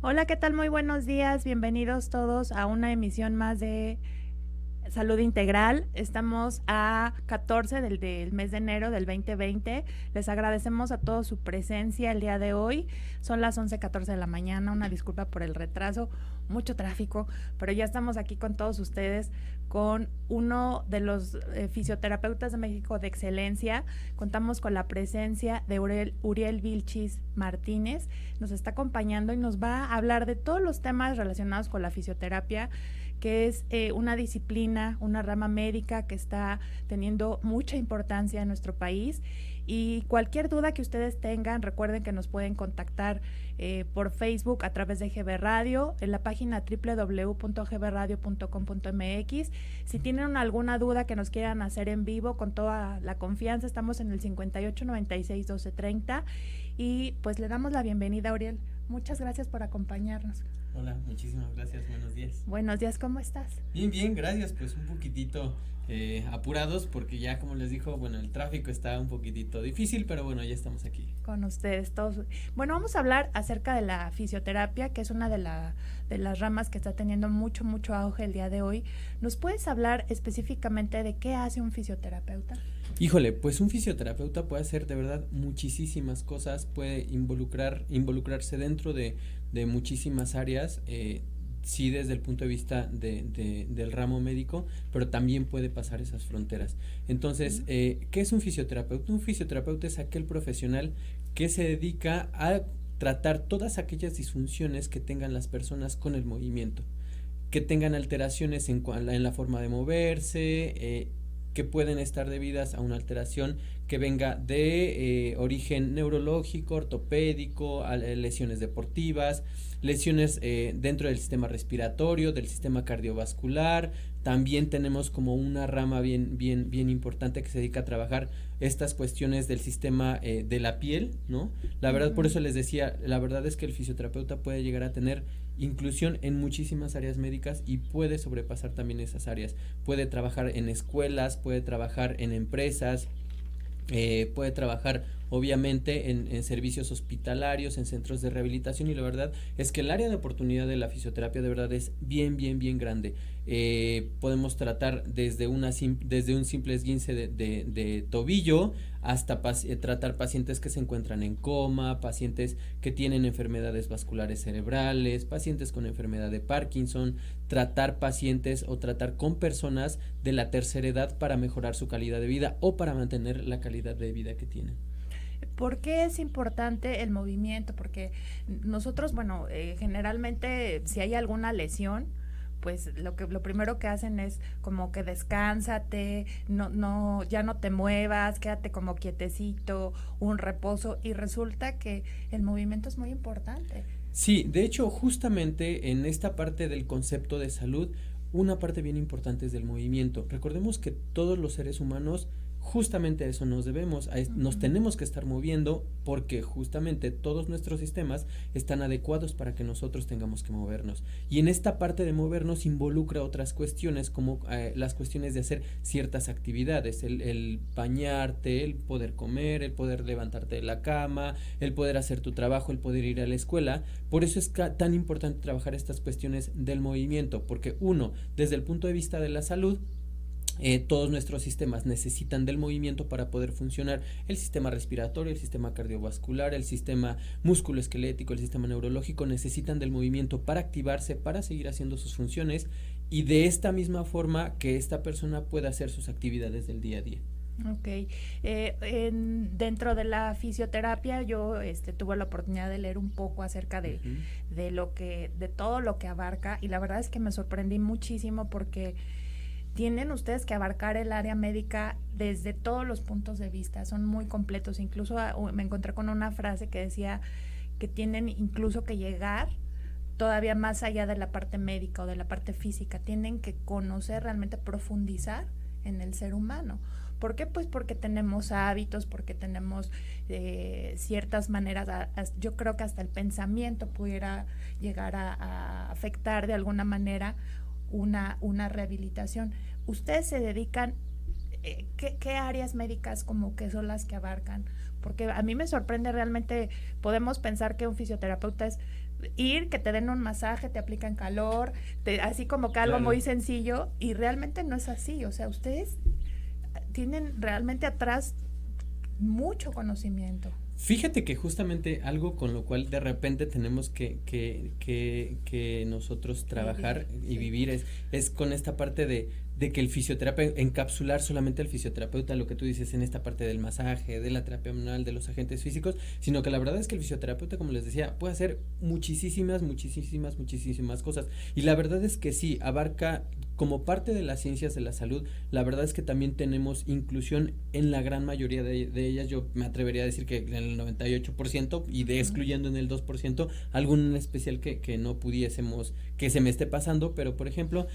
Hola, ¿qué tal? Muy buenos días. Bienvenidos todos a una emisión más de Salud Integral. Estamos a 14 del mes de enero del 2020. Les agradecemos a todos su presencia el día de hoy. Son las 11:14 de la mañana. Una disculpa por el retraso, mucho tráfico, pero ya estamos aquí con todos ustedes, con uno de los fisioterapeutas de México de excelencia. Contamos con la presencia de Uriel Vilchis Martínez. Nos está acompañando y nos va a hablar de todos los temas relacionados con la fisioterapia, que es una disciplina, una rama médica que está teniendo mucha importancia en nuestro país. Y cualquier duda que ustedes tengan, recuerden que nos pueden contactar por Facebook a través de GB Radio, en la página www.gbradio.com.mx. Si tienen alguna duda que nos quieran hacer en vivo, con toda la confianza, estamos en el 58 96 12 30. Y pues le damos la bienvenida a Uriel. Muchas gracias por acompañarnos. Hola, muchísimas gracias, buenos días. Buenos días, ¿cómo estás? Bien, gracias, pues un poquitito apurados porque ya como les dijo, bueno, el tráfico está un poquitito difícil, pero bueno, ya estamos aquí. Con ustedes todos. Bueno, vamos a hablar acerca de la fisioterapia, que es una de las ramas que está teniendo mucho auge el día de hoy. ¿Nos puedes hablar específicamente de qué hace un fisioterapeuta? Híjole, pues un fisioterapeuta puede hacer de verdad muchísimas cosas, puede involucrarse dentro de muchísimas áreas, sí desde el punto de vista del ramo médico, pero también puede pasar esas fronteras. Entonces, ¿qué es un fisioterapeuta? Un fisioterapeuta es aquel profesional que se dedica a tratar todas aquellas disfunciones que tengan las personas con el movimiento, que tengan alteraciones en la forma de moverse, que pueden estar debidas a una alteración que venga de origen neurológico, ortopédico, a lesiones deportivas, lesiones dentro del sistema respiratorio, del sistema cardiovascular. También tenemos como una rama bien importante que se dedica a trabajar estas cuestiones del sistema de la piel, ¿no? La verdad, por eso les decía, la verdad es que el fisioterapeuta puede llegar a tener inclusión en muchísimas áreas médicas y puede sobrepasar también esas áreas. Puede trabajar en escuelas, puede trabajar en empresas, puede trabajar obviamente en servicios hospitalarios, en centros de rehabilitación, y la verdad es que el área de oportunidad de la fisioterapia de verdad es bien grande. Podemos tratar desde un simple esguince de tobillo hasta tratar pacientes que se encuentran en coma, pacientes que tienen enfermedades vasculares cerebrales, pacientes con enfermedad de Parkinson, tratar pacientes o tratar con personas de la tercera edad para mejorar su calidad de vida o para mantener la calidad de vida que tienen. ¿Por qué es importante el movimiento? Porque nosotros, bueno, generalmente si hay alguna lesión, pues lo primero que hacen es como que descánsate, ya no te muevas, quédate como quietecito, un reposo, y resulta que el movimiento es muy importante. Sí, de hecho, justamente en esta parte del concepto de salud, una parte bien importante es del movimiento. Recordemos que todos los seres humanos justamente a eso nos debemos, nos tenemos que estar moviendo porque justamente todos nuestros sistemas están adecuados para que nosotros tengamos que movernos. Y en esta parte de movernos involucra otras cuestiones como las cuestiones de hacer ciertas actividades, el bañarte, el poder comer, el poder levantarte de la cama, el poder hacer tu trabajo, el poder ir a la escuela. Por eso es tan importante trabajar estas cuestiones del movimiento, porque uno, desde el punto de vista de la salud, todos nuestros sistemas necesitan del movimiento para poder funcionar: el sistema respiratorio, el sistema cardiovascular, el sistema musculoesquelético, el sistema neurológico necesitan del movimiento para activarse, para seguir haciendo sus funciones, y de esta misma forma que esta persona pueda hacer sus actividades del día a día. Ok, dentro de la fisioterapia yo tuve la oportunidad de leer un poco acerca de todo lo que abarca, y la verdad es que me sorprendí muchísimo porque tienen ustedes que abarcar el área médica desde todos los puntos de vista, son muy completos. Incluso me encontré con una frase que decía que tienen incluso que llegar todavía más allá de la parte médica o de la parte física, tienen que conocer, realmente profundizar en el ser humano. ¿Por qué? Pues porque tenemos hábitos, porque tenemos ciertas maneras, yo creo que hasta el pensamiento pudiera llegar a afectar de alguna manera una rehabilitación. Ustedes se dedican, ¿qué áreas médicas como que son las que abarcan? Porque a mí me sorprende realmente. Podemos pensar que un fisioterapeuta es ir, que te den un masaje, te aplican calor, así como que algo muy sencillo, y realmente no es así. O sea, ustedes tienen realmente atrás mucho conocimiento. Fíjate que justamente algo con lo cual de repente tenemos que nosotros trabajar y vivir es con esta parte de que el fisioterapeuta, encapsular solamente al fisioterapeuta, lo que tú dices en esta parte del masaje, de la terapia manual, de los agentes físicos, sino que la verdad es que el fisioterapeuta, como les decía, puede hacer muchísimas cosas. Y la verdad es que sí, abarca como parte de las ciencias de la salud, la verdad es que también tenemos inclusión en la gran mayoría de ellas. Yo me atrevería a decir que en el 98% y de excluyendo en el 2% algún en especial que no pudiésemos, que se me esté pasando, pero por ejemplo,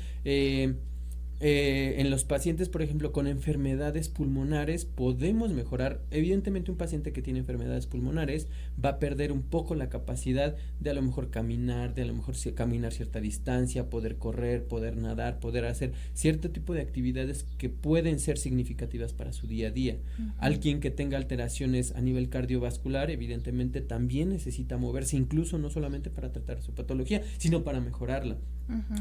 en los pacientes, por ejemplo, con enfermedades pulmonares, podemos mejorar. Evidentemente, un paciente que tiene enfermedades pulmonares va a perder un poco la capacidad de a lo mejor caminar, de a lo mejor caminar cierta distancia, poder correr, poder nadar, poder hacer cierto tipo de actividades que pueden ser significativas para su día a día. Alguien que tenga alteraciones a nivel cardiovascular, evidentemente, también necesita moverse, incluso no solamente para tratar su patología, sino para mejorarla.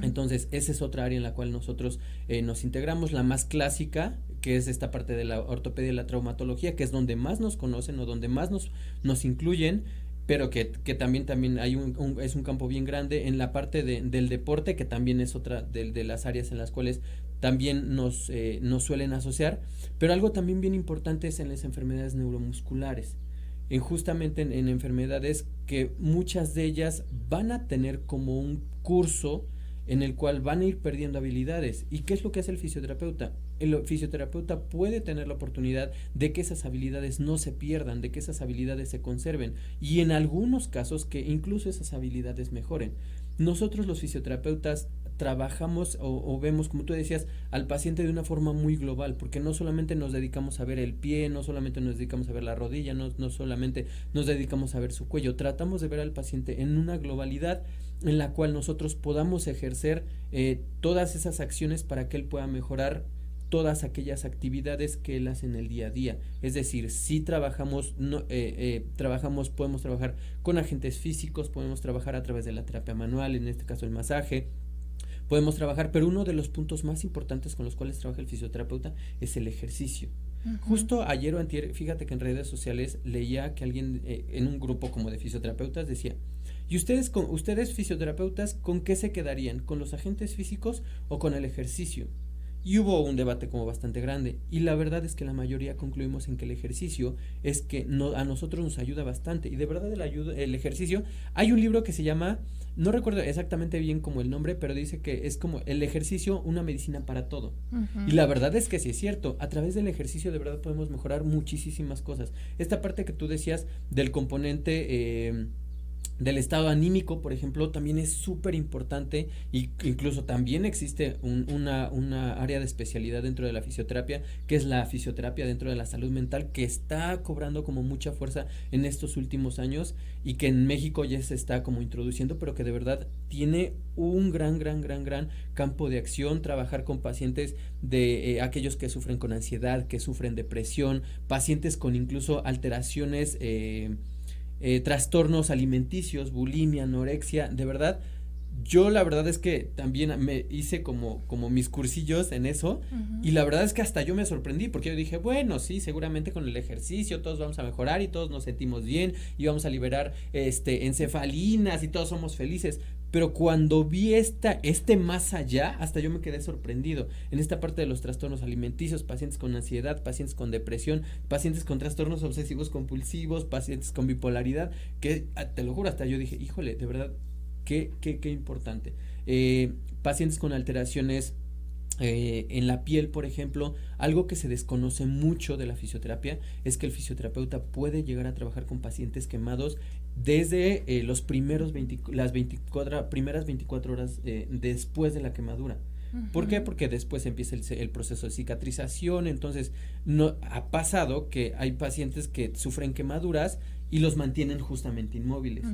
Entonces, esa es otra área en la cual nosotros nos integramos, la más clásica, que es esta parte de la ortopedia y la traumatología, que es donde más nos conocen o donde más nos incluyen, pero que también hay es un campo bien grande en la parte del deporte, que también es otra de las áreas en las cuales también nos suelen asociar, pero algo también bien importante es en las enfermedades neuromusculares. Justamente en enfermedades que muchas de ellas van a tener como un curso en el cual van a ir perdiendo habilidades. ¿Y qué es lo que hace el fisioterapeuta? El fisioterapeuta puede tener la oportunidad de que esas habilidades no se pierdan, de que esas habilidades se conserven y en algunos casos que incluso esas habilidades mejoren. Nosotros los fisioterapeutas trabajamos o vemos, como tú decías, al paciente de una forma muy global, porque no solamente nos dedicamos a ver el pie, no solamente nos dedicamos a ver la rodilla, no solamente nos dedicamos a ver su cuello, tratamos de ver al paciente en una globalidad en la cual nosotros podamos ejercer todas esas acciones para que él pueda mejorar todas aquellas actividades que él hace en el día a día. Es decir, si trabajamos, podemos trabajar con agentes físicos, podemos trabajar a través de la terapia manual, en este caso el masaje, podemos trabajar, pero uno de los puntos más importantes con los cuales trabaja el fisioterapeuta es el ejercicio. Justo ayer o antier, fíjate que en redes sociales leía que alguien en un grupo como de fisioterapeutas decía, ¿y ustedes fisioterapeutas con qué se quedarían? ¿Con los agentes físicos o con el ejercicio? Y hubo un debate como bastante grande y la verdad es que la mayoría concluimos en que el ejercicio es que a nosotros nos ayuda bastante y de verdad el ejercicio, hay un libro que se llama, no recuerdo exactamente bien como el nombre, pero dice que es como el ejercicio, una medicina para todo. Y la verdad es que sí es cierto, a través del ejercicio de verdad podemos mejorar muchísimas cosas. Esta parte que tú decías del componente del estado anímico, por ejemplo, también es súper importante y incluso también existe una área de especialidad dentro de la fisioterapia, que es la fisioterapia dentro de la salud mental, que está cobrando como mucha fuerza en estos últimos años y que en México ya se está como introduciendo, pero que de verdad tiene un gran campo de acción, trabajar con pacientes de aquellos que sufren con ansiedad, que sufren depresión, pacientes con incluso alteraciones trastornos alimenticios, bulimia, anorexia, de verdad, yo la verdad es que también me hice como mis cursillos en eso y la verdad es que hasta yo me sorprendí porque yo dije, bueno, sí, seguramente con el ejercicio todos vamos a mejorar y todos nos sentimos bien y vamos a liberar encefalinas y todos somos felices, pero cuando vi más allá, hasta yo me quedé sorprendido en esta parte de los trastornos alimenticios, pacientes con ansiedad, pacientes con depresión, pacientes con trastornos obsesivos compulsivos, pacientes con bipolaridad, que te lo juro, hasta yo dije, híjole, de verdad, qué importante. Pacientes con alteraciones en la piel, por ejemplo, algo que se desconoce mucho de la fisioterapia es que el fisioterapeuta puede llegar a trabajar con pacientes quemados desde las primeras 24 horas después de la quemadura. ¿Por qué? Porque después empieza el proceso de cicatrización, entonces ha pasado que hay pacientes que sufren quemaduras y los mantienen justamente inmóviles.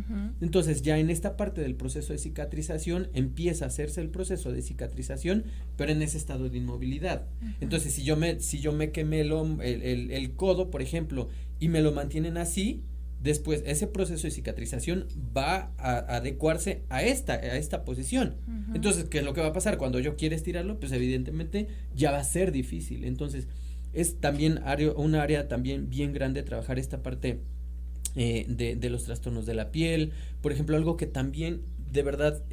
Entonces ya en esta parte del proceso de cicatrización empieza a hacerse el proceso de cicatrización, pero en ese estado de inmovilidad. Entonces si yo me quemé el codo, por ejemplo, y me lo mantienen así, después ese proceso de cicatrización va a adecuarse a esta posición. Entonces, ¿qué es lo que va a pasar? Cuando yo quiera estirarlo, pues evidentemente ya va a ser difícil. Entonces, es también un área también bien grande trabajar esta parte de los trastornos de la piel. Por ejemplo, algo que también de verdad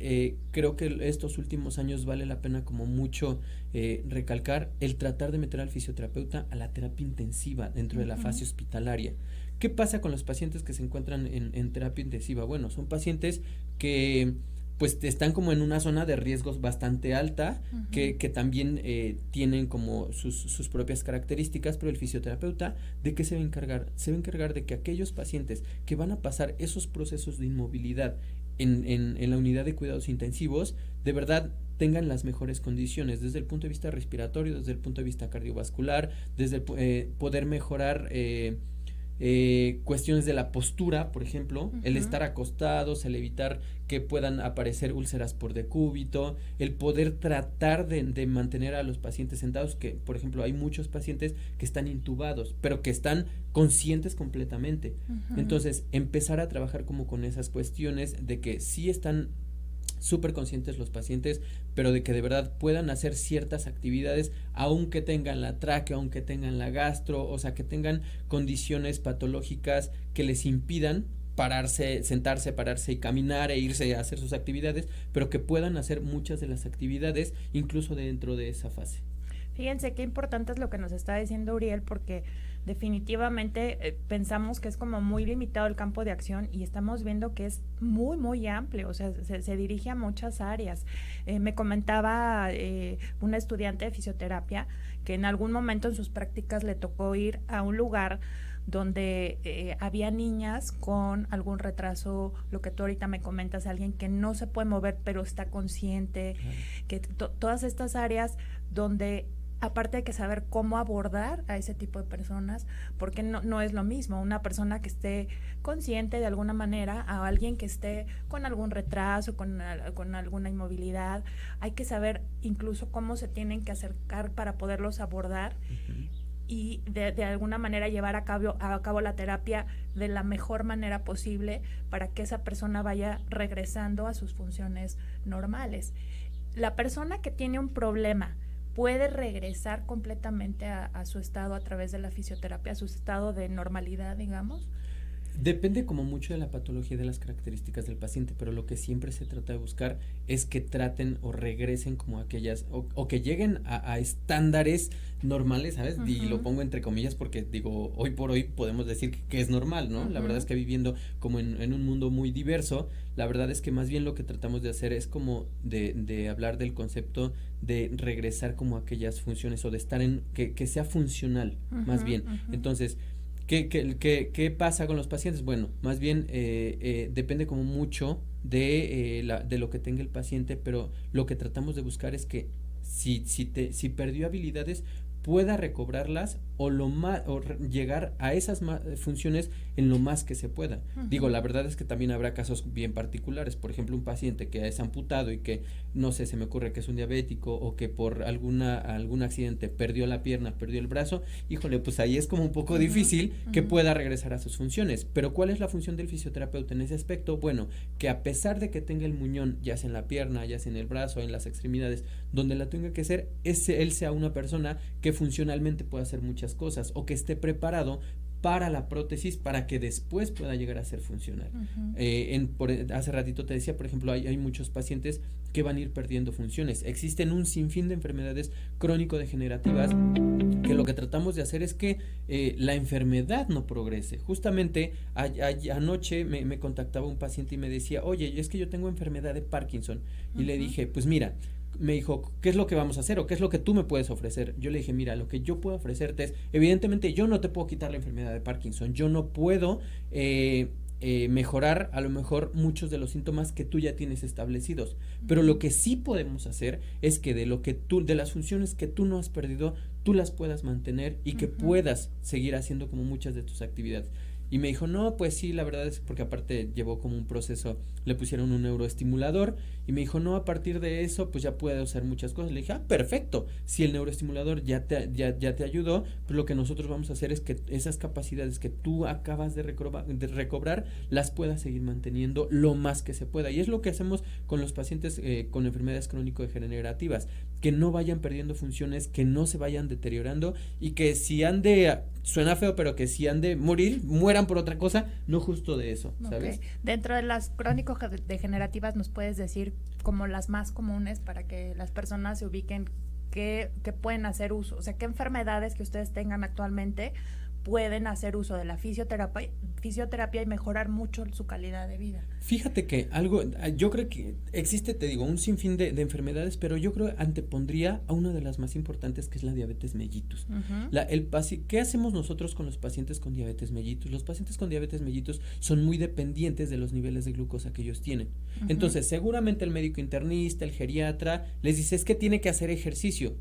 creo que estos últimos años vale la pena como mucho recalcar, el tratar de meter al fisioterapeuta a la terapia intensiva dentro de la fase hospitalaria. ¿Qué pasa con los pacientes que se encuentran en terapia intensiva? Bueno, son pacientes que pues están como en una zona de riesgos bastante alta, que también tienen como sus propias características, pero el fisioterapeuta, ¿de qué se va a encargar? Se va a encargar de que aquellos pacientes que van a pasar esos procesos de inmovilidad en la unidad de cuidados intensivos, de verdad tengan las mejores condiciones desde el punto de vista respiratorio, desde el punto de vista cardiovascular, desde el poder mejorar cuestiones de la postura, por ejemplo, el estar acostados, el evitar que puedan aparecer úlceras por decúbito, el poder tratar de mantener a los pacientes sentados, que por ejemplo hay muchos pacientes que están intubados, pero que están conscientes completamente. Entonces, empezar a trabajar como con esas cuestiones de que sí están súper conscientes los pacientes, pero de que de verdad puedan hacer ciertas actividades aunque tengan la tráquea, aunque tengan la gastro, o sea, que tengan condiciones patológicas que les impidan sentarse, pararse y caminar e irse a hacer sus actividades, pero que puedan hacer muchas de las actividades incluso dentro de esa fase. Fíjense qué importante es lo que nos está diciendo Uriel, porque definitivamente pensamos que es como muy limitado el campo de acción y estamos viendo que es muy, muy amplio, o sea, se dirige a muchas áreas. Me comentaba una estudiante de fisioterapia que en algún momento en sus prácticas le tocó ir a un lugar donde había niñas con algún retraso, lo que tú ahorita me comentas, alguien que no se puede mover pero está consciente, que todas estas áreas donde aparte hay que saber cómo abordar a ese tipo de personas, porque no es lo mismo una persona que esté consciente de alguna manera a alguien que esté con algún retraso, con alguna inmovilidad. Hay que saber incluso cómo se tienen que acercar para poderlos abordar y de alguna manera llevar a cabo la terapia de la mejor manera posible para que esa persona vaya regresando a sus funciones normales. La persona que tiene un problema puede regresar completamente a su estado a través de la fisioterapia, a su estado de normalidad, digamos. Depende como mucho de la patología y de las características del paciente, pero lo que siempre se trata de buscar es que traten o regresen como aquellas, o que lleguen a estándares normales, ¿sabes? Y lo pongo entre comillas porque digo, hoy por hoy podemos decir que es normal, ¿no? La verdad es que viviendo como en un mundo muy diverso, la verdad es que más bien lo que tratamos de hacer es como de hablar del concepto de regresar como a aquellas funciones o de estar que sea funcional, más bien. Entonces, ¿qué pasa con los pacientes? Bueno, más bien depende como mucho de lo que tenga el paciente, pero lo que tratamos de buscar es que si perdió habilidades, pueda recobrarlas o llegar a esas funciones en lo más que se pueda. Digo, la verdad es que también habrá casos bien particulares, por ejemplo, un paciente que es amputado y que, no sé, se me ocurre que es un diabético o que por algún accidente perdió la pierna, perdió el brazo, híjole, pues ahí es como un poco difícil que pueda regresar a sus funciones. Pero ¿cuál es la función del fisioterapeuta en ese aspecto? Bueno, que a pesar de que tenga el muñón, ya sea en la pierna, ya sea en el brazo, en las extremidades, donde la tenga que ser, él sea una persona que funcionalmente pueda hacer muchas cosas o que esté preparado para la prótesis para que después pueda llegar a ser funcional. Hace ratito te decía, por ejemplo, hay muchos pacientes que van a ir perdiendo funciones. Existen un sinfín de enfermedades crónico-degenerativas que lo que tratamos de hacer es que la enfermedad no progrese. Justamente anoche me contactaba un paciente y me decía, oye, es que yo tengo enfermedad de Parkinson. Y le dije, pues mira, me dijo, ¿qué es lo que vamos a hacer o qué es lo que tú me puedes ofrecer? Yo le dije, mira, lo que yo puedo ofrecerte es, evidentemente yo no te puedo quitar la enfermedad de Parkinson, yo no puedo mejorar a lo mejor muchos de los síntomas que tú ya tienes establecidos, pero lo que sí podemos hacer es que de las funciones que tú no has perdido, tú las puedas mantener y que puedas seguir haciendo como muchas de tus actividades. y me dijo, no, pues sí, la verdad es porque aparte llevó como un proceso, le pusieron un neuroestimulador y me dijo, no, a partir de eso pues ya puede hacer muchas cosas. Le dije, perfecto, si el neuroestimulador ya te ayudó, pues lo que nosotros vamos a hacer es que esas capacidades que tú acabas de recobrar las puedas seguir manteniendo lo más que se pueda. Y es lo que hacemos con los pacientes con enfermedades crónico-degenerativas, que no vayan perdiendo funciones, que no se vayan deteriorando y que si han de, suena feo, pero que si han de morir, mueran por otra cosa, no justo de eso, ¿sabes? Okay. Dentro de las crónico-degenerativas, ¿nos puedes decir como las más comunes para que las personas se ubiquen que pueden hacer uso? O sea, ¿qué enfermedades que ustedes tengan actualmente pueden hacer uso de la fisioterapia y mejorar mucho su calidad de vida? Fíjate que yo creo que existe, te digo, un sinfín de enfermedades, pero yo creo antepondría a una de las más importantes, que es la diabetes mellitus. ¿Qué hacemos nosotros con los pacientes con diabetes mellitus? Los pacientes con diabetes mellitus son muy dependientes de los niveles de glucosa que ellos tienen. Entonces, seguramente el médico internista, el geriatra, les dice, es que tiene que hacer ejercicio.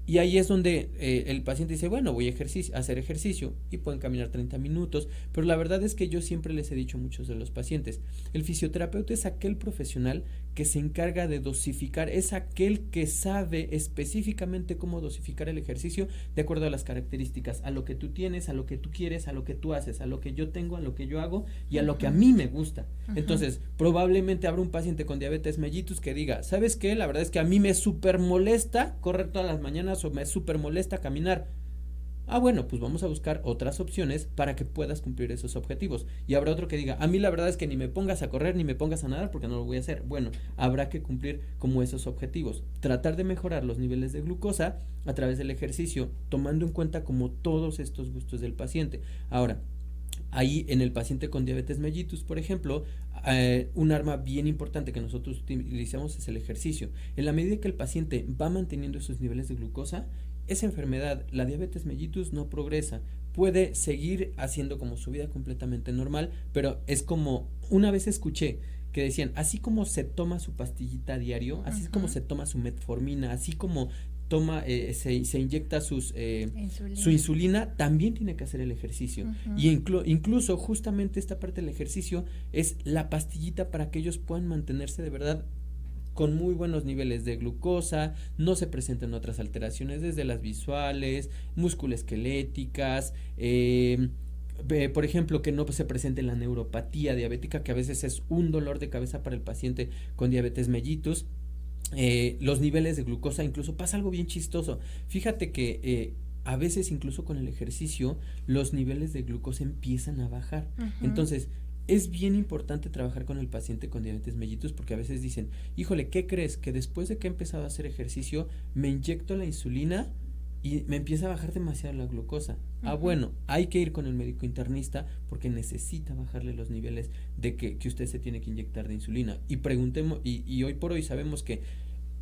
Y ahí es donde el paciente dice, bueno, voy a hacer ejercicio y pueden caminar 30 minutos, pero la verdad es que yo siempre les he dicho a muchos de los pacientes, el fisioterapeuta es aquel profesional que se encarga de dosificar, es aquel que sabe específicamente cómo dosificar el ejercicio de acuerdo a las características, a lo que tú tienes, a lo que tú quieres, a lo que tú haces, a lo que yo tengo, a lo que yo hago y a lo que a mí me gusta. Entonces, probablemente habrá un paciente con diabetes mellitus que diga, ¿sabes qué? La verdad es que a mí me súper molesta correr todas las mañanas o me súper molesta caminar. Bueno, pues vamos a buscar otras opciones para que puedas cumplir esos objetivos. Y habrá otro que diga, a mí la verdad es que ni me pongas a correr ni me pongas a nadar porque no lo voy a hacer. Bueno, habrá que cumplir como esos objetivos. Tratar de mejorar los niveles de glucosa a través del ejercicio, tomando en cuenta como todos estos gustos del paciente. Ahora, ahí en el paciente con diabetes mellitus, por ejemplo, un arma bien importante que nosotros utilizamos es el ejercicio. En la medida que el paciente va manteniendo esos niveles de glucosa, esa enfermedad, la diabetes mellitus, no progresa, puede seguir haciendo como su vida completamente normal, pero es como, una vez escuché que decían, así como se toma su pastillita a diario, así es como se toma su metformina, así como toma, se inyecta su insulina, también tiene que hacer el ejercicio. Y incluso justamente esta parte del ejercicio es la pastillita para que ellos puedan mantenerse de verdad con muy buenos niveles de glucosa, no se presentan otras alteraciones desde las visuales, musculoesqueléticas, por ejemplo, que no se presente la neuropatía diabética, que a veces es un dolor de cabeza para el paciente con diabetes mellitus. Los niveles de glucosa, incluso pasa algo bien chistoso. Fíjate que a veces incluso con el ejercicio los niveles de glucosa empiezan a bajar. Entonces, es bien importante trabajar con el paciente con diabetes mellitus porque a veces dicen, híjole, ¿qué crees? Que después de que he empezado a hacer ejercicio me inyecto la insulina y me empieza a bajar demasiado la glucosa. Bueno, hay que ir con el médico internista porque necesita bajarle los niveles de que usted se tiene que inyectar de insulina. Y preguntemos, y hoy por hoy sabemos que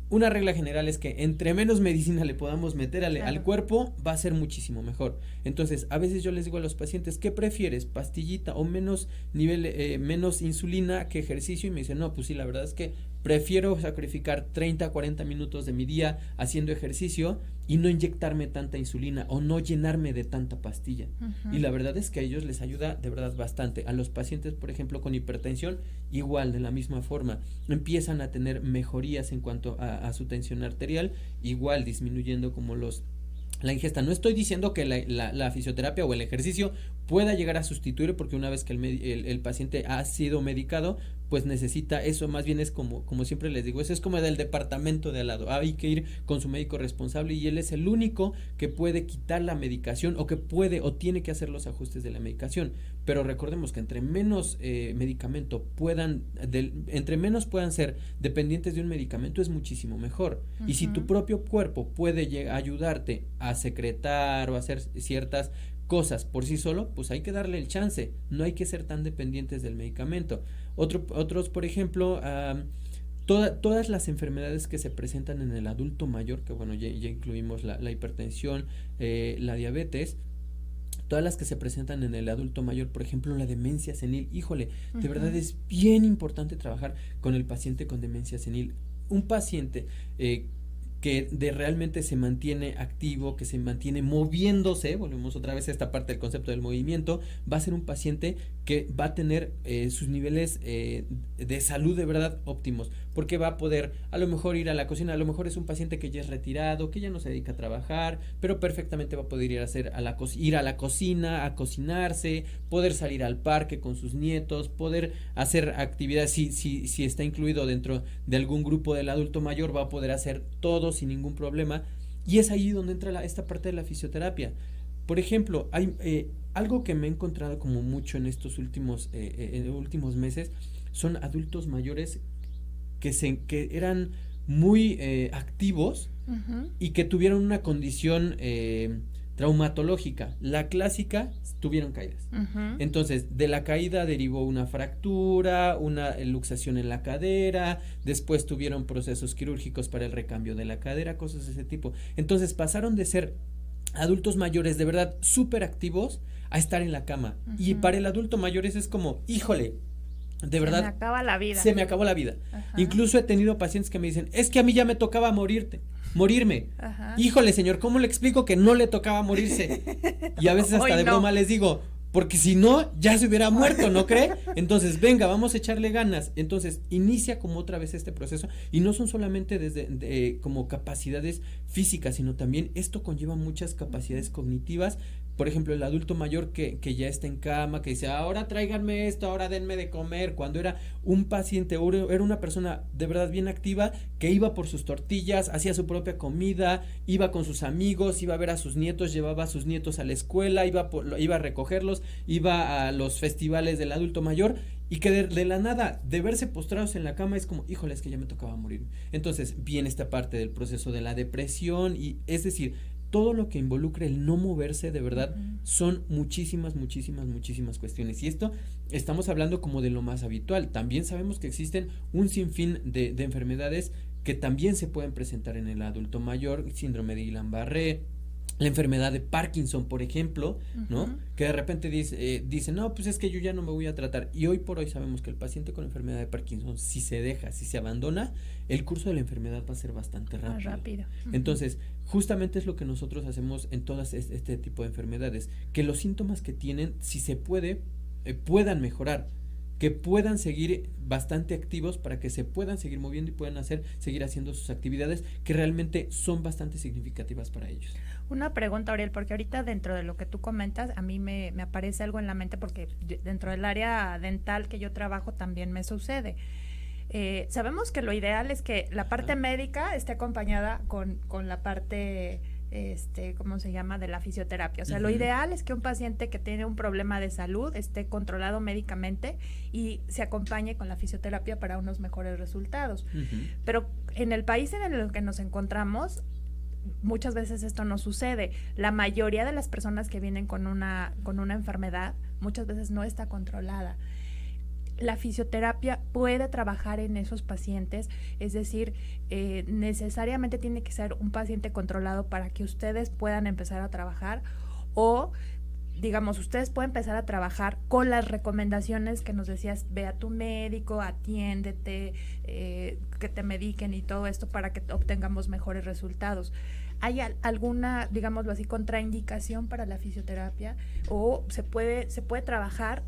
una regla general es que entre menos medicina le podamos meter al cuerpo, va a ser muchísimo mejor. Entonces, a veces yo les digo a los pacientes, ¿qué prefieres? ¿Pastillita o menos menos insulina que ejercicio? Y me dicen, no, pues sí, la verdad es que prefiero sacrificar 30, 40 minutos de mi día haciendo ejercicio y no inyectarme tanta insulina o no llenarme de tanta pastilla. Y la verdad es que a ellos les ayuda de verdad bastante. A los pacientes, por ejemplo, con hipertensión, igual, de la misma forma, empiezan a tener mejorías en cuanto a su tensión arterial, igual disminuyendo como la ingesta. No estoy diciendo que la fisioterapia o el ejercicio pueda llegar a sustituir, porque una vez que el paciente ha sido medicado, pues necesita eso, más bien es como siempre les digo, eso es como del departamento de al lado, hay que ir con su médico responsable y él es el único que puede quitar la medicación o que puede o tiene que hacer los ajustes de la medicación, pero recordemos que entre menos medicamento entre menos puedan ser dependientes de un medicamento es muchísimo mejor. Y si tu propio cuerpo puede ayudarte a secretar o hacer ciertas cosas por sí solo, pues hay que darle el chance, no hay que ser tan dependientes del medicamento. Otros, por ejemplo, todas las enfermedades que se presentan en el adulto mayor, que bueno, ya incluimos la hipertensión, la diabetes, todas las que se presentan en el adulto mayor, por ejemplo, la demencia senil, híjole, de verdad es bien importante trabajar con el paciente con demencia senil. Un paciente que de realmente se mantiene activo, que se mantiene moviéndose, volvemos otra vez a esta parte del concepto del movimiento, va a ser un paciente que va a tener sus niveles de salud de verdad óptimos, porque va a poder a lo mejor ir a la cocina, a lo mejor es un paciente que ya es retirado, que ya no se dedica a trabajar, pero perfectamente va a poder ir a la cocina, a cocinarse, poder salir al parque con sus nietos, poder hacer actividades, si está incluido dentro de algún grupo del adulto mayor, va a poder hacer todo sin ningún problema, y es ahí donde entra esta parte de la fisioterapia. Por ejemplo, hay algo que me he encontrado como mucho en estos últimos meses, son adultos mayores que eran muy activos y que tuvieron una condición traumatológica. La clásica, tuvieron caídas. Entonces, de la caída derivó una fractura, una luxación en la cadera, después tuvieron procesos quirúrgicos para el recambio de la cadera, cosas de ese tipo. Entonces, pasaron de ser adultos mayores de verdad súper activos a estar en la cama. Y para el adulto mayor es como, híjole, de verdad. Se me acaba la vida. Se me acabó la vida. Incluso he tenido pacientes que me dicen, es que a mí ya me tocaba morirme. Híjole, señor, ¿cómo le explico que no le tocaba morirse? Y a veces hasta de broma les digo, porque si no, ya se hubiera muerto, ¿no cree? Entonces, venga, vamos a echarle ganas. Entonces, inicia como otra vez este proceso, y no son solamente desde como capacidades físicas, sino también esto conlleva muchas capacidades cognitivas. Por ejemplo, el adulto mayor que ya está en cama, que dice, ahora tráiganme esto, ahora denme de comer, cuando era un paciente, era una persona de verdad bien activa, que iba por sus tortillas, hacía su propia comida, iba con sus amigos, iba a ver a sus nietos, llevaba a sus nietos a la escuela, iba a recogerlos, iba a los festivales del adulto mayor, y que de la nada, de verse postrados en la cama, es como, híjole, es que ya me tocaba morir. Entonces viene esta parte del proceso de la depresión, y es decir, todo lo que involucre el no moverse, de verdad, son muchísimas cuestiones. Y esto estamos hablando como de lo más habitual. También sabemos que existen un sinfín de enfermedades que también se pueden presentar en el adulto mayor, síndrome de Guillain-Barré, la enfermedad de Parkinson, por ejemplo, ¿no? Que de repente dice, no, pues es que yo ya no me voy a tratar. Y hoy por hoy sabemos que el paciente con enfermedad de Parkinson, si se abandona, el curso de la enfermedad va a ser bastante rápido. Entonces, justamente es lo que nosotros hacemos en todas este tipo de enfermedades, que los síntomas que tienen, si se puede, puedan mejorar, que puedan seguir bastante activos para que se puedan seguir moviendo y puedan seguir haciendo sus actividades que realmente son bastante significativas para ellos. Una pregunta, Auriel, porque ahorita dentro de lo que tú comentas, a mí me aparece algo en la mente, porque dentro del área dental que yo trabajo también me sucede. Sabemos que lo ideal es que la parte médica esté acompañada con la parte, ¿cómo se llama?, de la fisioterapia. O sea, lo ideal es que un paciente que tiene un problema de salud esté controlado médicamente y se acompañe con la fisioterapia para unos mejores resultados. Pero en el país en el que nos encontramos, muchas veces esto no sucede. La mayoría de las personas que vienen con una enfermedad muchas veces no está controlada. La fisioterapia puede trabajar en esos pacientes, es decir, necesariamente tiene que ser un paciente controlado para que ustedes puedan empezar a trabajar, o digamos, ustedes pueden empezar a trabajar con las recomendaciones que nos decías, ve a tu médico, atiéndete, que te mediquen y todo esto para que obtengamos mejores resultados. ¿Hay alguna, digámoslo así, contraindicación para la fisioterapia, o se puede trabajar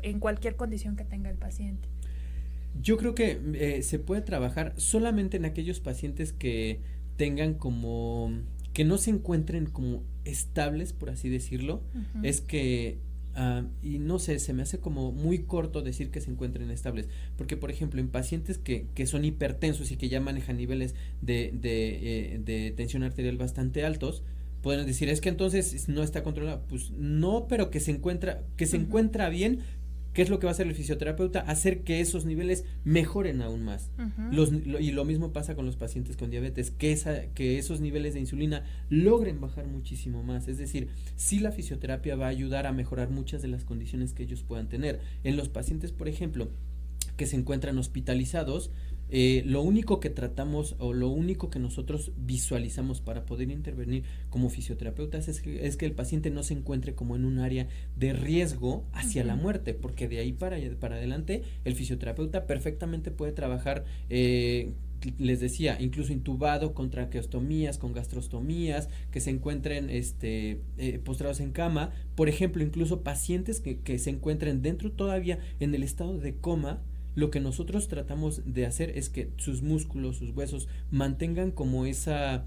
en cualquier condición que tenga el paciente? Yo creo que se puede trabajar solamente en aquellos pacientes que tengan como, que no se encuentren como estables, por así decirlo. Es que y no sé, se me hace como muy corto decir que se encuentren estables, porque por ejemplo en pacientes que son hipertensos y que ya manejan niveles de tensión arterial bastante altos, pueden decir, es que entonces no está controlado. Pues no, pero que se encuentra bien. ¿Qué es lo que va a hacer el fisioterapeuta? Hacer que esos niveles mejoren aún más. Y lo mismo pasa con los pacientes con diabetes, que esos niveles de insulina logren bajar muchísimo más. Es decir, sí, la fisioterapia va a ayudar a mejorar muchas de las condiciones que ellos puedan tener. En los pacientes, por ejemplo, que se encuentran hospitalizados, lo único que tratamos, o lo único que nosotros visualizamos para poder intervenir como fisioterapeutas es que el paciente no se encuentre como en un área de riesgo hacia la muerte, porque de ahí para adelante el fisioterapeuta perfectamente puede trabajar les decía, incluso intubado, con traqueostomías, con gastrostomías, que se encuentren postrados en cama, por ejemplo, incluso pacientes que se encuentren dentro todavía en el estado de coma. Lo que nosotros tratamos de hacer es que sus músculos, sus huesos mantengan como esos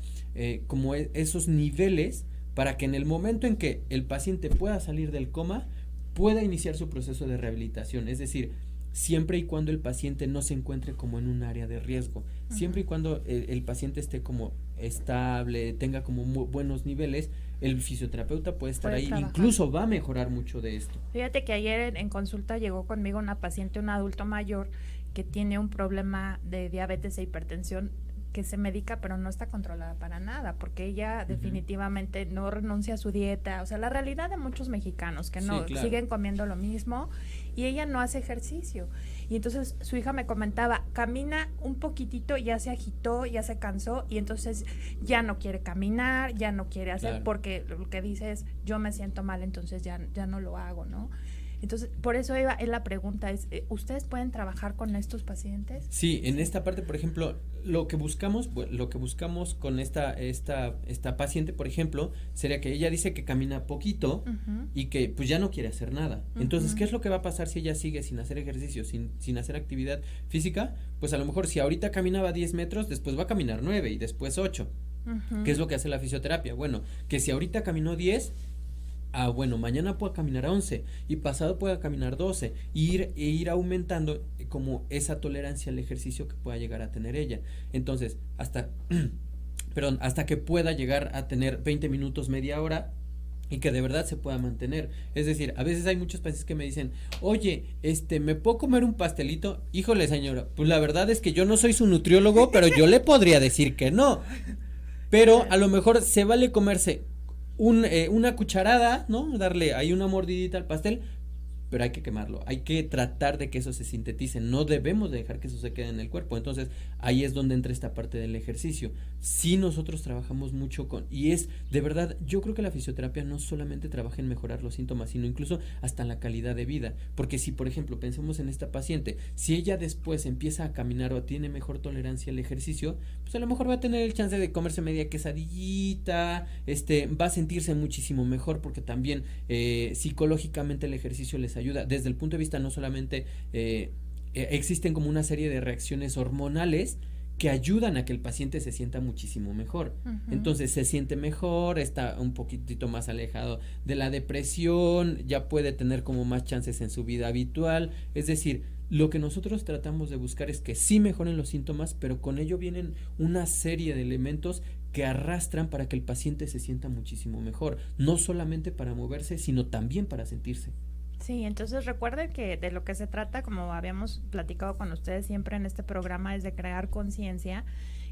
niveles, para que en el momento en que el paciente pueda salir del coma, pueda iniciar su proceso de rehabilitación. Es decir, siempre y cuando el paciente no se encuentre como en un área de riesgo, siempre y cuando el paciente esté como estable, tenga como buenos niveles, el fisioterapeuta puede estar ahí, trabajar. Incluso va a mejorar mucho de esto. Fíjate que ayer en consulta llegó conmigo una paciente, un adulto mayor, que tiene un problema de diabetes e hipertensión, que se medica pero no está controlada para nada, porque ella definitivamente no renuncia a su dieta. O sea, la realidad de muchos mexicanos que no, claro, siguen comiendo lo mismo, y ella no hace ejercicio. Y entonces su hija me comentaba, camina un poquitito, ya se agitó, ya se cansó, y entonces ya no quiere caminar, ya no quiere hacer, claro, porque lo que dice es, yo me siento mal, entonces ya no lo hago, ¿no? Entonces, por eso es la pregunta, es, ¿ustedes pueden trabajar con estos pacientes? Sí, en esta parte, por ejemplo, lo que buscamos con esta paciente, por ejemplo, sería que ella dice que camina poquito y que pues ya no quiere hacer nada. Entonces, ¿qué es lo que va a pasar si ella sigue sin hacer ejercicio, sin hacer actividad física? Pues a lo mejor si ahorita caminaba 10 metros, después va a caminar 9 y después 8. ¿Qué es lo que hace la fisioterapia? Bueno, que si ahorita caminó 10, bueno, mañana pueda caminar 11 y pasado pueda caminar 12 e ir aumentando como esa tolerancia al ejercicio que pueda llegar a tener ella. Entonces, hasta que pueda llegar a tener 20 minutos, media hora, y que de verdad se pueda mantener. Es decir, a veces hay muchos pacientes que me dicen, oye, ¿me puedo comer un pastelito? Híjole, señora, pues la verdad es que yo no soy su nutriólogo, pero yo le podría decir que no. Pero a lo mejor se vale comerse una cucharada, ¿no? Darle ahí una mordidita al pastel, pero hay que quemarlo, hay que tratar de que eso se sintetice, no debemos de dejar que eso se quede en el cuerpo. Entonces ahí es donde entra esta parte del ejercicio. Sí, nosotros trabajamos mucho y es de verdad, yo creo que la fisioterapia no solamente trabaja en mejorar los síntomas, sino incluso hasta la calidad de vida, porque si por ejemplo pensemos en esta paciente, si ella después empieza a caminar o tiene mejor tolerancia al ejercicio, pues a lo mejor va a tener el chance de comerse media quesadillita, va a sentirse muchísimo mejor, porque también psicológicamente el ejercicio les ayuda desde el punto de vista no solamente existen como una serie de reacciones hormonales que ayudan a que el paciente se sienta muchísimo mejor. Entonces se siente mejor, está un poquitito más alejado de la depresión, ya puede tener como más chances en su vida habitual. Es decir, lo que nosotros tratamos de buscar es que sí mejoren los síntomas, pero con ello vienen una serie de elementos que arrastran para que el paciente se sienta muchísimo mejor, no solamente para moverse, sino también para sentirse. Sí, entonces recuerden que de lo que se trata, como habíamos platicado con ustedes siempre en este programa, es de crear conciencia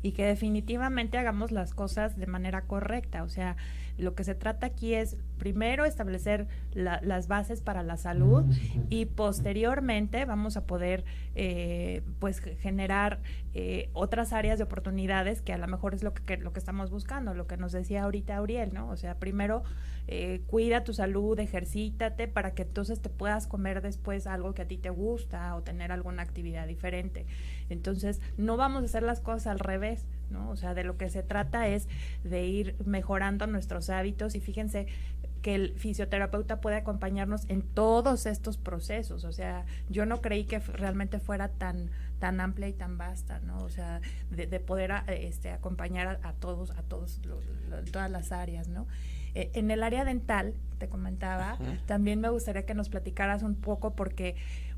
y que definitivamente hagamos las cosas de manera correcta. O sea, lo que se trata aquí es primero establecer las bases para la salud y posteriormente vamos a poder pues generar otras áreas de oportunidades que a lo mejor es lo que estamos buscando, lo que nos decía ahorita Auriel, ¿no? O sea, primero cuida tu salud, ejercítate para que entonces te puedas comer después algo que a ti te gusta o tener alguna actividad diferente. Entonces, no vamos a hacer las cosas al revés, ¿no? O sea, de lo que se trata es de ir mejorando nuestros hábitos y fíjense que el fisioterapeuta puede acompañarnos en todos estos procesos. O sea, yo no creí que realmente fuera tan amplia y tan vasta, ¿no? O sea, de poder acompañar a todos todas las áreas, ¿no? En el área dental, te comentaba, también me gustaría que nos platicaras un poco porque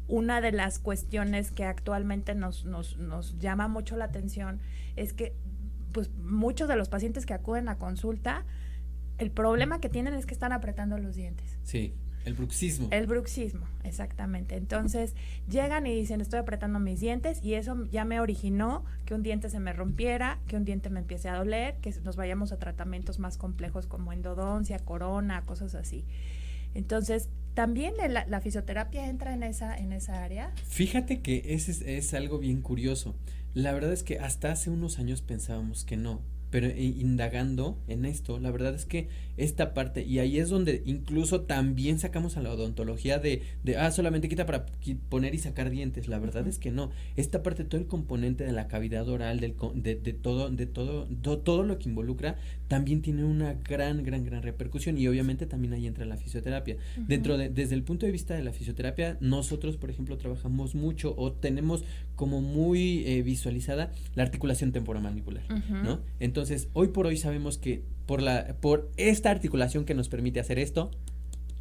una de las cuestiones que actualmente nos llama mucho la atención es que pues muchos de los pacientes que acuden a consulta, el problema que tienen es que están apretando los dientes. Sí, el bruxismo. El bruxismo, exactamente. Entonces llegan y dicen, estoy apretando mis dientes y eso ya me originó que un diente se me rompiera, que un diente me empiece a doler, que nos vayamos a tratamientos más complejos como endodoncia, corona, cosas así. Entonces, ¿también la fisioterapia entra en esa área? Fíjate que ese es algo bien curioso. La verdad es que hasta hace unos años pensábamos que no. pero indagando en esto, la verdad es que esta parte, y ahí es donde incluso también sacamos a la odontología de solamente quita para poner y sacar dientes, la verdad es que no, esta parte, todo el componente de la cavidad oral, de todo lo que involucra, también tiene una gran repercusión, y obviamente también ahí entra la fisioterapia. Desde el punto de vista de la fisioterapia, nosotros, por ejemplo, trabajamos mucho o tenemos como muy visualizada la articulación temporomandibular, ¿no? Entonces, hoy por hoy sabemos que por esta articulación que nos permite hacer esto,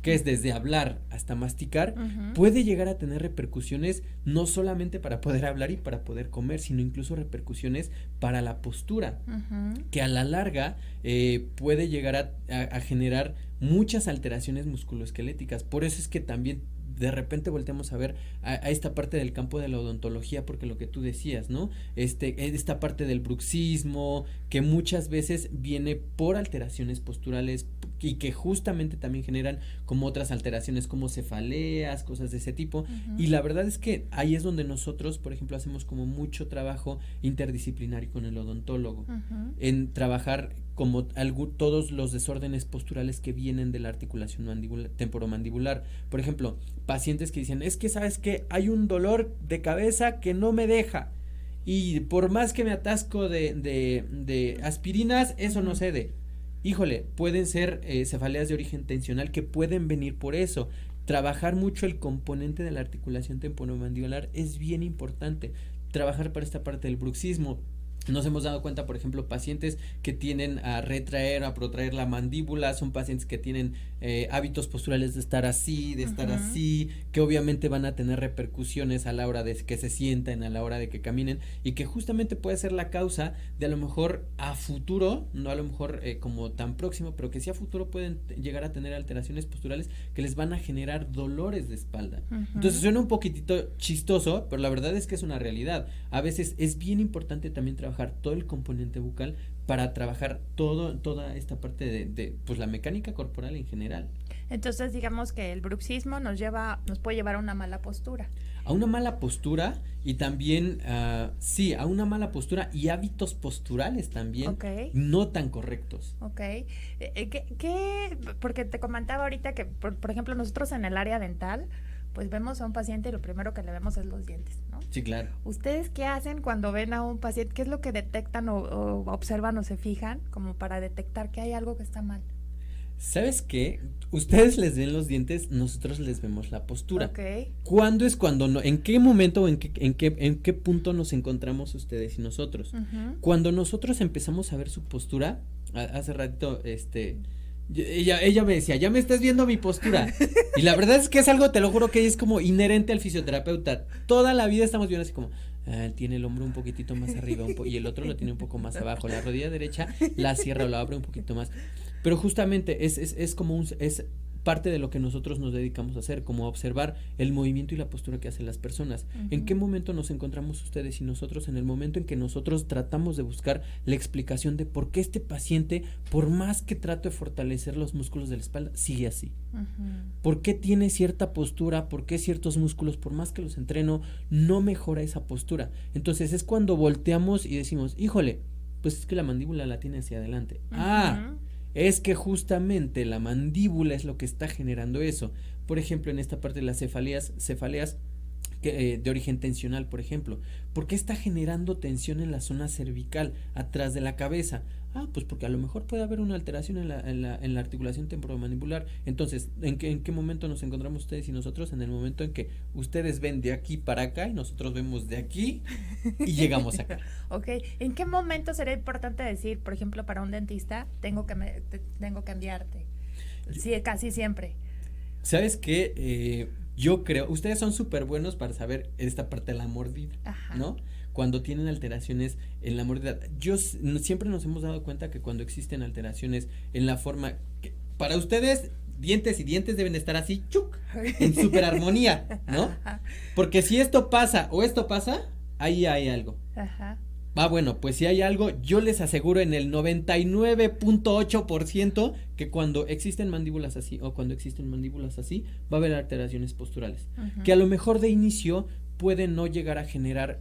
que es desde hablar hasta masticar, puede llegar a tener repercusiones no solamente para poder hablar y para poder comer, sino incluso repercusiones para la postura, que a la larga puede llegar a generar muchas alteraciones musculoesqueléticas. Por eso es que también de repente volteamos a ver a esta parte del campo de la odontología, porque lo que tú decías, ¿no? Esta parte del bruxismo, que muchas veces viene por alteraciones posturales y que justamente también generan como otras alteraciones como cefaleas, cosas de ese tipo, y la verdad es que ahí es donde nosotros, por ejemplo, hacemos como mucho trabajo interdisciplinario con el odontólogo, en trabajar como todos los desórdenes posturales que vienen de la articulación temporomandibular. Por ejemplo, pacientes que dicen, es que sabes que hay un dolor de cabeza que no me deja, y por más que me atasco de aspirinas, eso no cede. Híjole, pueden ser cefaleas de origen tensional que pueden venir por eso. Trabajar mucho el componente de la articulación temporomandibular es bien importante. Trabajar para esta parte del bruxismo. Nos hemos dado cuenta, por ejemplo, pacientes que tienden a retraer, a protraer la mandíbula, son pacientes que tienen hábitos posturales de estar así, de estar así, que obviamente van a tener repercusiones a la hora de que se sienten, a la hora de que caminen, y que justamente puede ser la causa de a lo mejor a futuro, no a lo mejor como tan próximo, pero que sí a futuro pueden llegar a tener alteraciones posturales que les van a generar dolores de espalda. Entonces suena un poquitito chistoso, pero la verdad es que es una realidad. A veces es bien importante también trabajar todo el componente bucal para trabajar toda esta parte de pues la mecánica corporal en general. Entonces digamos que el bruxismo nos puede llevar a una mala postura. A una mala postura y también, sí, a una mala postura y hábitos posturales también no tan correctos. Porque te comentaba ahorita que, por ejemplo, nosotros en el área dental, pues vemos a un paciente y lo primero que le vemos es los dientes, ¿no? Sí, claro. ¿Ustedes qué hacen cuando ven a un paciente? ¿Qué es lo que detectan o observan o se fijan como para detectar que hay algo que está mal? ¿Sabes qué? Ustedes les ven los dientes, nosotros les vemos la postura. ¿Cuándo es cuando no? ¿En qué momento o en qué punto nos encontramos ustedes y nosotros? Cuando nosotros empezamos a ver su postura, hace ratito, ella me decía, ya me estás viendo mi postura. Y la verdad es que es algo, te lo juro, que es como inherente al fisioterapeuta. Toda la vida estamos viendo así como, tiene el hombro un poquitito más arriba y el otro lo tiene un poco más abajo. La rodilla derecha la cierra o la abre un poquito más. Pero justamente es como es parte de lo que nosotros nos dedicamos a hacer, como a observar el movimiento y la postura que hacen las personas. ¿En qué momento nos encontramos ustedes y nosotros? En el momento en que nosotros tratamos de buscar la explicación de por qué este paciente, por más que trato de fortalecer los músculos de la espalda, sigue así. ¿Por qué tiene cierta postura? ¿Por qué ciertos músculos, por más que los entreno, no mejora esa postura? Entonces es cuando volteamos y decimos, híjole, pues es que la mandíbula la tiene hacia adelante. Es que justamente la mandíbula es lo que está generando eso. Por ejemplo, en esta parte de las cefaleas de origen tensional, por ejemplo. ¿Por qué está generando tensión en la zona cervical, atrás de la cabeza? Pues porque a lo mejor puede haber una alteración en la articulación temporomandibular. Entonces, ¿en qué momento nos encontramos ustedes y nosotros? En el momento en que ustedes ven de aquí para acá y nosotros vemos de aquí y llegamos acá. ¿En qué momento sería importante decir, por ejemplo, para un dentista, tengo que cambiarte? Sí, casi siempre. ¿Sabes qué? Yo creo, ustedes son súper buenos para saber esta parte de la mordida, ¿no? Cuando tienen alteraciones en la mordida. Siempre nos hemos dado cuenta que cuando existen alteraciones en la forma que, para ustedes, dientes y dientes deben estar así, ¡chuc!, en súper armonía, ¿no? Porque si esto pasa o esto pasa, ahí hay algo. Bueno, pues si hay algo, yo les aseguro en el 99.8% que cuando existen mandíbulas así o cuando existen mandíbulas así, va a haber alteraciones posturales. Que a lo mejor de inicio pueden no llegar a generar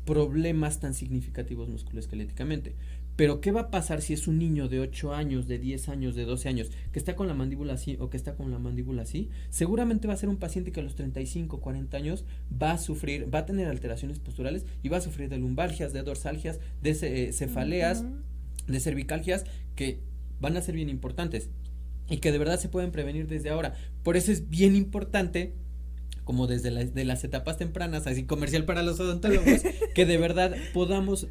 problemas tan significativos musculoesqueléticamente, Pero ¿qué va a pasar si es un niño de 8 años, de 10 años, de 12 años, que está con la mandíbula así o que está con la mandíbula así? Seguramente va a ser un paciente que a los 35, 40 años va a sufrir, va a tener alteraciones posturales y va a sufrir de lumbalgias, de dorsalgias, de cefaleas, de cervicalgias, que van a ser bien importantes y que de verdad se pueden prevenir desde ahora. Por eso es bien importante, como desde de las etapas tempranas, así comercial para los odontólogos, que de verdad podamos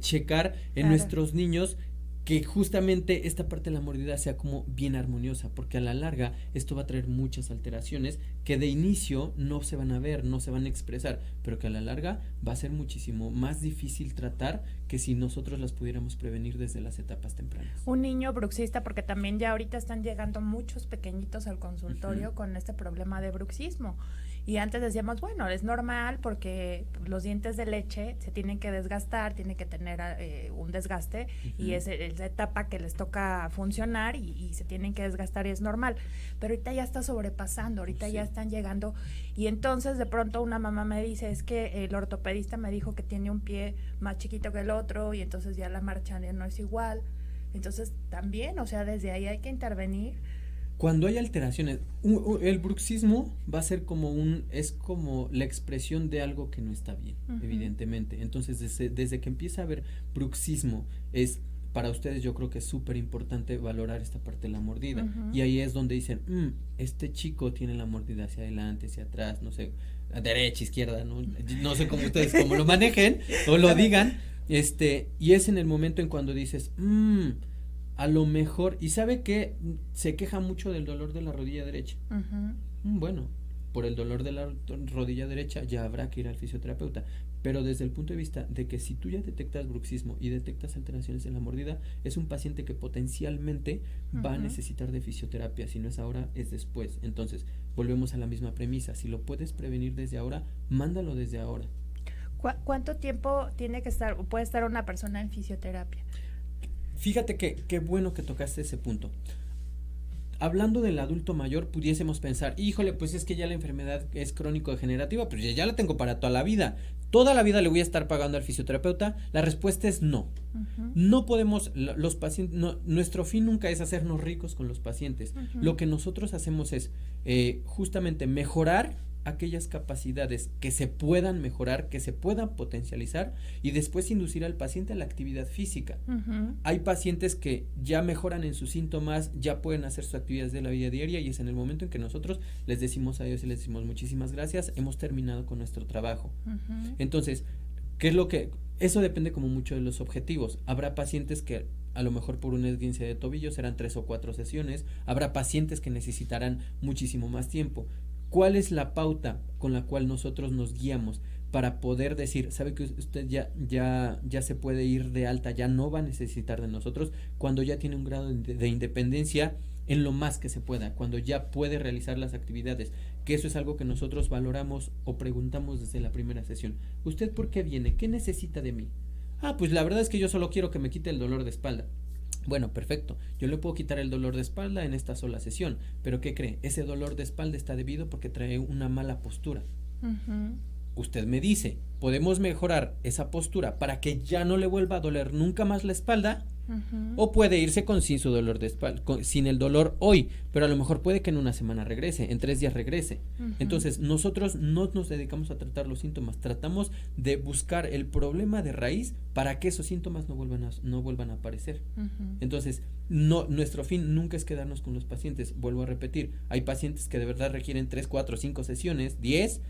checar en nuestros niños que justamente esta parte de la mordida sea como bien armoniosa, porque a la larga esto va a traer muchas alteraciones que de inicio no se van a ver, no se van a expresar, pero que a la larga va a ser muchísimo más difícil tratar que si nosotros las pudiéramos prevenir desde las etapas tempranas. Un niño bruxista, porque también ya ahorita están llegando muchos pequeñitos al consultorio con este problema de bruxismo. Y antes decíamos, bueno, es normal porque los dientes de leche se tienen que desgastar, tienen que tener un desgaste y es la etapa que les toca funcionar y se tienen que desgastar y es normal. Pero ahorita ya está sobrepasando, ahorita ya están llegando y entonces de pronto una mamá me dice, es que el ortopedista me dijo que tiene un pie más chiquito que el otro y entonces ya la marcha ya no es igual. Entonces también, o sea, desde ahí hay que intervenir. Cuando hay alteraciones, el bruxismo va a ser es como la expresión de algo que no está bien, evidentemente. Entonces, desde que empieza a haber bruxismo, para ustedes yo creo que es súper importante valorar esta parte de la mordida. Y ahí es donde dicen, este chico tiene la mordida hacia adelante, hacia atrás, no sé, a derecha, izquierda, no sé cómo ustedes cómo lo manejen o lo digan, y es en el momento en cuando dices, a lo mejor, y sabe que se queja mucho del dolor de la rodilla derecha. Bueno, por el dolor de la rodilla derecha ya habrá que ir al fisioterapeuta, pero desde el punto de vista de que si tú ya detectas bruxismo y detectas alteraciones en la mordida, es un paciente que potencialmente va a necesitar de fisioterapia, si no es ahora, es después. Entonces, volvemos a la misma premisa, si lo puedes prevenir desde ahora, mándalo desde ahora. ¿Cuánto tiempo puede estar una persona en fisioterapia? Fíjate que qué bueno que tocaste ese punto. Hablando del adulto mayor, pudiésemos pensar, híjole, pues es que ya la enfermedad es crónico-degenerativa, pues ya la tengo para toda la vida. ¿Toda la vida le voy a estar pagando al fisioterapeuta? La respuesta es no. No podemos, los pacientes, nuestro fin nunca es hacernos ricos con los pacientes. Lo que nosotros hacemos es justamente mejorar aquellas capacidades que se puedan mejorar, que se puedan potencializar y después inducir al paciente a la actividad física. Hay pacientes que ya mejoran en sus síntomas, ya pueden hacer sus actividades de la vida diaria y es en el momento en que nosotros les decimos a ellos y les decimos muchísimas gracias, hemos terminado con nuestro trabajo. Entonces, ¿qué es lo que? Eso depende como mucho de los objetivos. Habrá pacientes que a lo mejor por una esguince de tobillo serán 3 o 4 sesiones, habrá pacientes que necesitarán muchísimo más tiempo. ¿Cuál es la pauta con la cual nosotros nos guiamos para poder decir, sabe que usted ya se puede ir de alta, ya no va a necesitar de nosotros cuando ya tiene un grado de independencia en lo más que se pueda, cuando ya puede realizar las actividades, que eso es algo que nosotros valoramos o preguntamos desde la primera sesión? ¿Usted por qué viene? ¿Qué necesita de mí? Pues la verdad es que yo solo quiero que me quite el dolor de espalda. Bueno, perfecto, yo le puedo quitar el dolor de espalda en esta sola sesión, pero ¿qué cree? Ese dolor de espalda está debido porque trae una mala postura. Usted me dice, ¿podemos mejorar esa postura para que ya no le vuelva a doler nunca más la espalda? O puede irse sin su dolor de espalda, sin el dolor hoy, pero a lo mejor puede que en una semana regrese, en 3 días regrese. Entonces nosotros no nos dedicamos a tratar los síntomas, tratamos de buscar el problema de raíz para que esos síntomas no vuelvan a aparecer. Entonces nuestro fin nunca es quedarnos con los pacientes. Vuelvo a repetir, hay pacientes que de verdad requieren 3, 4, 5 sesiones, 10,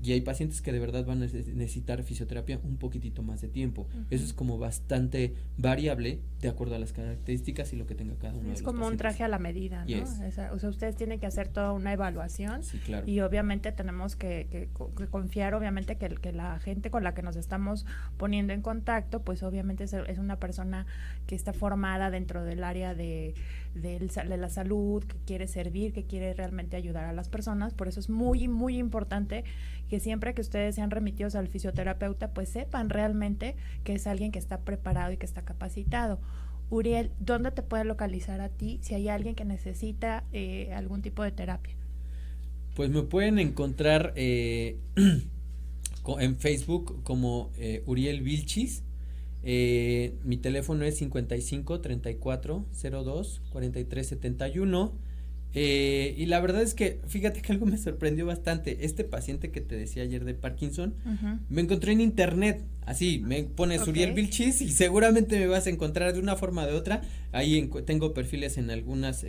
y hay pacientes que de verdad van a necesitar fisioterapia un poquitito más de tiempo. Eso es como bastante variable de acuerdo a las características y lo que tenga cada uno de los pacientes. Es como un traje a la medida, ¿no? Yes. O sea, ustedes tienen que hacer toda una evaluación. Sí, claro. Y obviamente tenemos que confiar, obviamente, que la gente con la que nos estamos poniendo en contacto, pues obviamente es una persona que está formada dentro del área de la salud, que quiere servir, que quiere realmente ayudar a las personas. Por eso es muy, muy importante que siempre que ustedes sean remitidos al fisioterapeuta, pues sepan realmente que es alguien que está preparado y que está capacitado. Uriel, ¿dónde te puede localizar a ti si hay alguien que necesita algún tipo de terapia? Pues me pueden encontrar en Facebook como Uriel Vilchis, Mi teléfono es 55 34 02 43 71. Y la verdad es que, fíjate que algo me sorprendió bastante. Este paciente que te decía ayer de Parkinson, me encontré en internet. Así, me pones Uriel Vilchis y seguramente me vas a encontrar de una forma o de otra. Ahí tengo perfiles en algunas,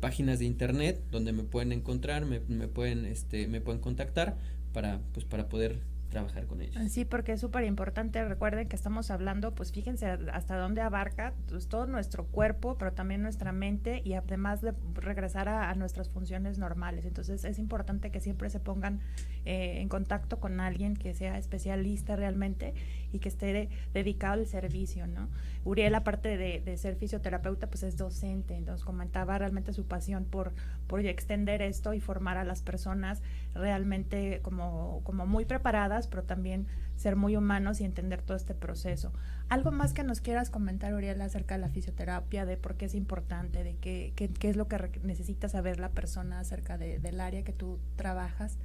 páginas de internet donde me pueden encontrar, me pueden contactar para poder trabajar con ellos. Sí, porque es súper importante. Recuerden que estamos hablando, pues fíjense hasta dónde abarca pues, todo nuestro cuerpo, pero también nuestra mente, y además de regresar a nuestras funciones normales. Entonces es importante que siempre se pongan en contacto con alguien que sea especialista realmente y que esté dedicado al servicio, ¿no? Uriel, aparte de ser fisioterapeuta, pues es docente. Entonces comentaba realmente su pasión por extender esto y formar a las personas realmente como muy preparadas, pero también ser muy humanos y entender todo este proceso. ¿Algo más que nos quieras comentar, Uriel, acerca de la fisioterapia, de por qué es importante, de qué es lo que necesita saber la persona acerca del área que tú trabajas?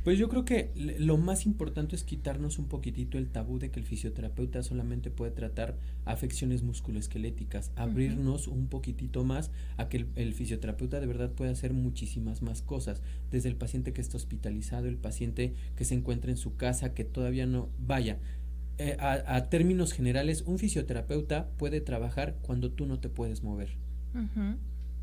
Pues yo creo que lo más importante es quitarnos un poquitito el tabú de que el fisioterapeuta solamente puede tratar afecciones musculoesqueléticas, abrirnos un poquitito más a que el fisioterapeuta de verdad puede hacer muchísimas más cosas, desde el paciente que está hospitalizado, el paciente que se encuentra en su casa, que todavía no vaya. A términos generales, un fisioterapeuta puede trabajar cuando tú no te puedes mover.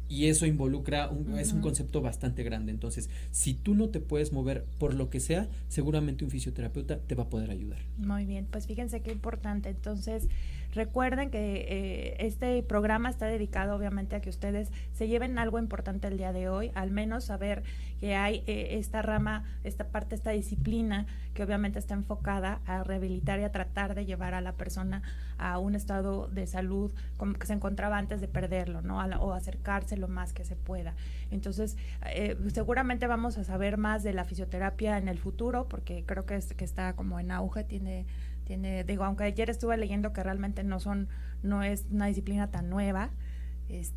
Y eso involucra, es un concepto bastante grande. Entonces, si tú no te puedes mover por lo que sea, seguramente un fisioterapeuta te va a poder ayudar. Muy bien, pues fíjense qué importante. Entonces, recuerden que este programa está dedicado obviamente a que ustedes se lleven algo importante el día de hoy, al menos saber que hay esta rama, esta parte, esta disciplina que obviamente está enfocada a rehabilitar y a tratar de llevar a la persona a un estado de salud como que se encontraba antes de perderlo, ¿no? O acercarse lo más que se pueda. Entonces, seguramente vamos a saber más de la fisioterapia en el futuro, porque creo que está como en auge, digo, aunque ayer estuve leyendo que realmente no es una disciplina tan nueva, pues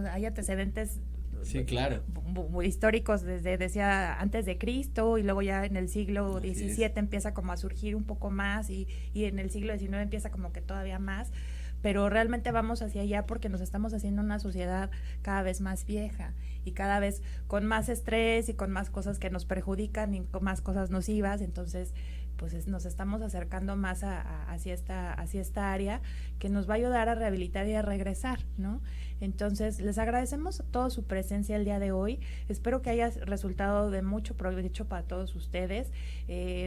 hay antecedentes. Sí, claro. Históricos decía antes de Cristo, y luego ya en el siglo XVII empieza como a surgir un poco más, y en el siglo XIX empieza como que todavía más, pero realmente vamos hacia allá porque nos estamos haciendo una sociedad cada vez más vieja y cada vez con más estrés y con más cosas que nos perjudican y con más cosas nocivas. Entonces pues nos estamos acercando más hacia esta área que nos va a ayudar a rehabilitar y a regresar, ¿no? Entonces les agradecemos toda su presencia el día de hoy. Espero que haya resultado de mucho provecho para todos ustedes.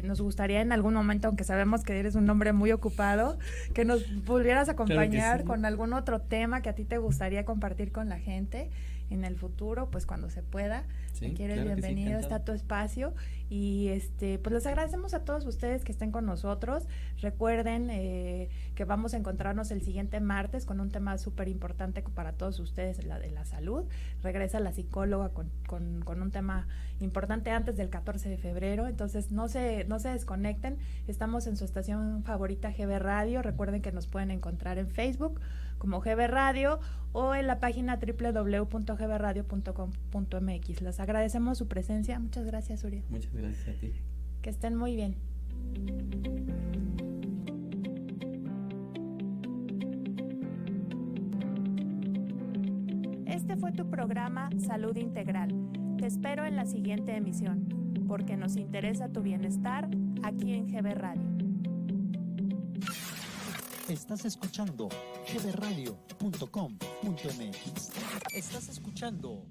Nos gustaría en algún momento, aunque sabemos que eres un hombre muy ocupado, que nos volvieras a acompañar, claro, con algún otro tema que a ti te gustaría compartir con la gente en el futuro, pues cuando se pueda. Si quieres, claro, bienvenido, está tu espacio. Y pues les agradecemos a todos ustedes que estén con nosotros. Recuerden que vamos a encontrarnos el siguiente martes con un tema súper importante para todos ustedes, la de la salud. Regresa la psicóloga con un tema importante antes del 14 de febrero. Entonces no se desconecten. Estamos en su estación favorita, GB Radio. Recuerden que nos pueden encontrar en Facebook como GB Radio o en la página www.gbradio.com.mx. Les agradecemos su presencia. Muchas gracias, Uriel. Muchas gracias a ti. Que estén muy bien. Este fue tu programa Salud Integral. Te espero en la siguiente emisión, porque nos interesa tu bienestar aquí en GB Radio. Estás escuchando gbradio.com.mx. Estás escuchando